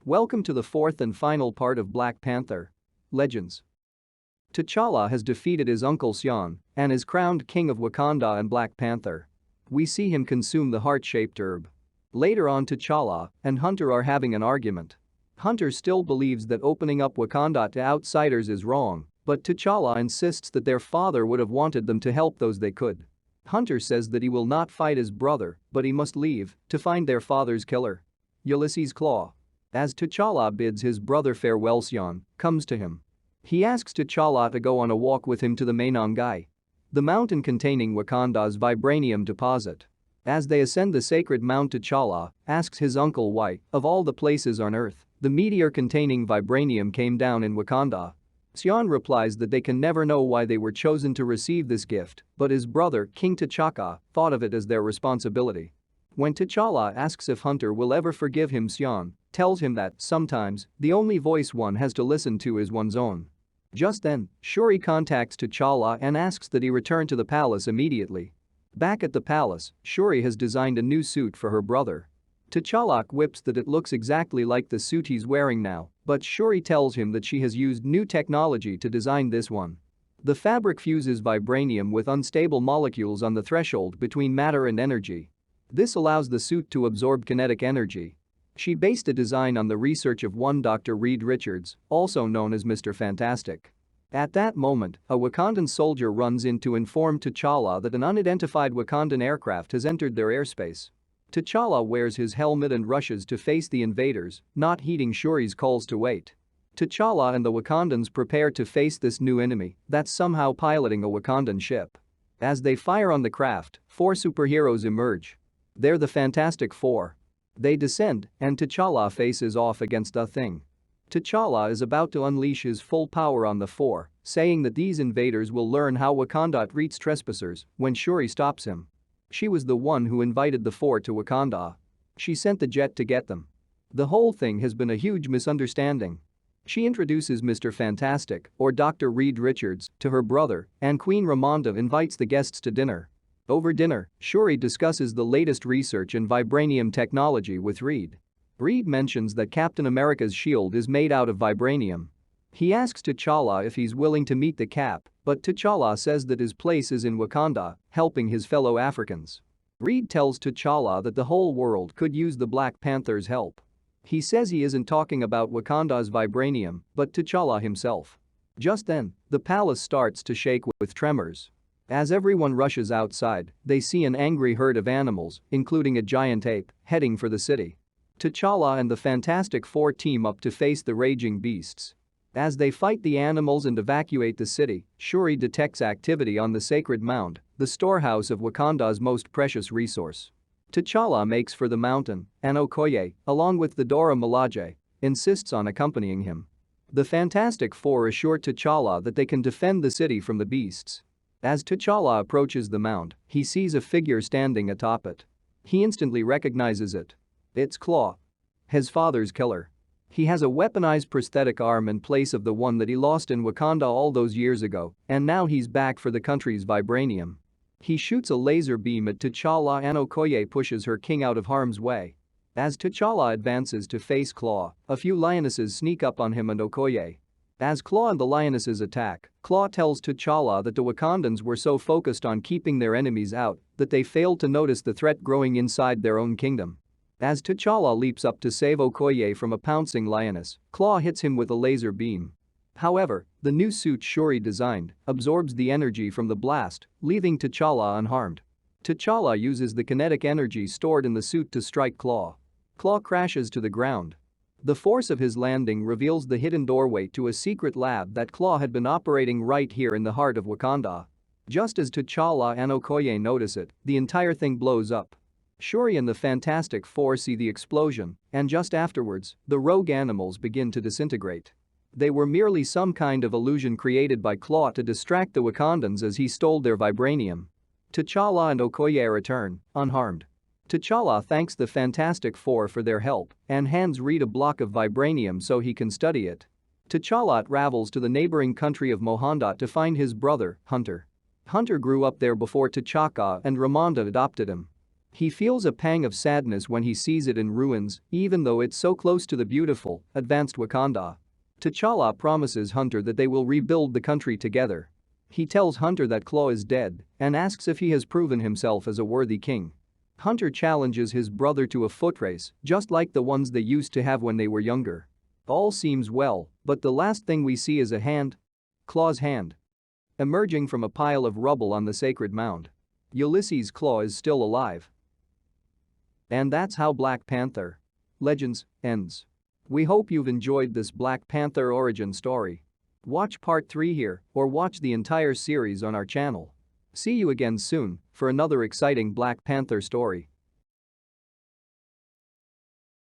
Welcome to the fourth and final part of Black Panther. Legends. T'Challa has defeated his uncle Sion and is crowned King of Wakanda and Black Panther. We see him consume the heart-shaped herb. Later on, T'Challa and Hunter are having an argument. Hunter still believes that opening up Wakanda to outsiders is wrong, but T'Challa insists that their father would have wanted them to help those they could. Hunter says that he will not fight his brother, but he must leave to find their father's killer. Ulysses' Claw. As T'Challa bids his brother farewell, Sion comes to him. He asks T'Challa to go on a walk with him to the Mainongai, the mountain containing Wakanda's vibranium deposit. As they ascend the sacred mount, T'Challa asks his uncle why, of all the places on Earth, the meteor containing vibranium came down in Wakanda. Sion replies that they can never know why they were chosen to receive this gift, but his brother, King T'Chaka, thought of it as their responsibility. When T'Challa asks if Hunter will ever forgive him, Sion tells him that, sometimes, the only voice one has to listen to is one's own. Just then, Shuri contacts T'Challa and asks that he return to the palace immediately. Back at the palace, Shuri has designed a new suit for her brother. T'Challa quips that it looks exactly like the suit he's wearing now, but Shuri tells him that she has used new technology to design this one. The fabric fuses vibranium with unstable molecules on the threshold between matter and energy. This allows the suit to absorb kinetic energy. She based the design on the research of one Dr. Reed Richards, also known as Mr. Fantastic. At that moment, a Wakandan soldier runs in to inform T'Challa that an unidentified Wakandan aircraft has entered their airspace. T'Challa wears his helmet and rushes to face the invaders, not heeding Shuri's calls to wait. T'Challa and the Wakandans prepare to face this new enemy that's somehow piloting a Wakandan ship. As they fire on the craft, 4 superheroes emerge. They're the Fantastic Four. They descend, and T'Challa faces off against the Thing. T'Challa is about to unleash his full power on the Four, saying that these invaders will learn how Wakanda treats trespassers when Shuri stops him. She was the one who invited the Four to Wakanda. She sent the jet to get them. The whole thing has been a huge misunderstanding. She introduces Mr. Fantastic, or Dr. Reed Richards, to her brother, and Queen Ramonda invites the guests to dinner. Over dinner, Shuri discusses the latest research in vibranium technology with Reed. Reed mentions that Captain America's shield is made out of vibranium. He asks T'Challa if he's willing to meet the Cap, but T'Challa says that his place is in Wakanda, helping his fellow Africans. Reed tells T'Challa that the whole world could use the Black Panther's help. He says he isn't talking about Wakanda's vibranium, but T'Challa himself. Just then, the palace starts to shake with tremors. As everyone rushes outside, they see an angry herd of animals, including a giant ape, heading for the city. T'Challa and the Fantastic Four team up to face the raging beasts. As they fight the animals and evacuate the city, Shuri detects activity on the sacred mound, the storehouse of Wakanda's most precious resource. T'Challa makes for the mountain, and Okoye, along with the Dora Milaje, insists on accompanying him. The Fantastic Four assure T'Challa that they can defend the city from the beasts. As T'Challa approaches the mound, he sees a figure standing atop it. He instantly recognizes it. It's Claw, his father's killer. He has a weaponized prosthetic arm in place of the one that he lost in Wakanda all those years ago, and now he's back for the country's vibranium. He shoots a laser beam at T'Challa and Okoye pushes her king out of harm's way. As T'Challa advances to face Claw, a few lionesses sneak up on him and Okoye. As Claw and the lionesses attack, Claw tells T'Challa that the Wakandans were so focused on keeping their enemies out that they failed to notice the threat growing inside their own kingdom. As T'Challa leaps up to save Okoye from a pouncing lioness, Claw hits him with a laser beam. However, the new suit Shuri designed absorbs the energy from the blast, leaving T'Challa unharmed. T'Challa uses the kinetic energy stored in the suit to strike Claw. Claw crashes to the ground. The force of his landing reveals the hidden doorway to a secret lab that Claw had been operating right here in the heart of Wakanda. Just as T'Challa and Okoye notice it, the entire thing blows up. Shuri and the Fantastic Four see the explosion, and just afterwards, the rogue animals begin to disintegrate. They were merely some kind of illusion created by Claw to distract the Wakandans as he stole their vibranium. T'Challa and Okoye return, unharmed. T'Challa thanks the Fantastic Four for their help and hands Reed a block of vibranium so he can study it. T'Challa travels to the neighboring country of Mohanda to find his brother, Hunter. Hunter grew up there before T'Chaka and Ramonda adopted him. He feels a pang of sadness when he sees it in ruins, even though it's so close to the beautiful, advanced Wakanda. T'Challa promises Hunter that they will rebuild the country together. He tells Hunter that Claw is dead and asks if he has proven himself as a worthy king. Hunter challenges his brother to a foot race, just like the ones they used to have when they were younger. All seems well, but the last thing we see is a hand. Claw's hand. Emerging from a pile of rubble on the sacred mound. Ulysses Claw is still alive. And that's how Black Panther Legends ends. We hope you've enjoyed this Black Panther origin story. Watch part 3 here or watch the entire series on our channel. See you again soon for another exciting Black Panther story.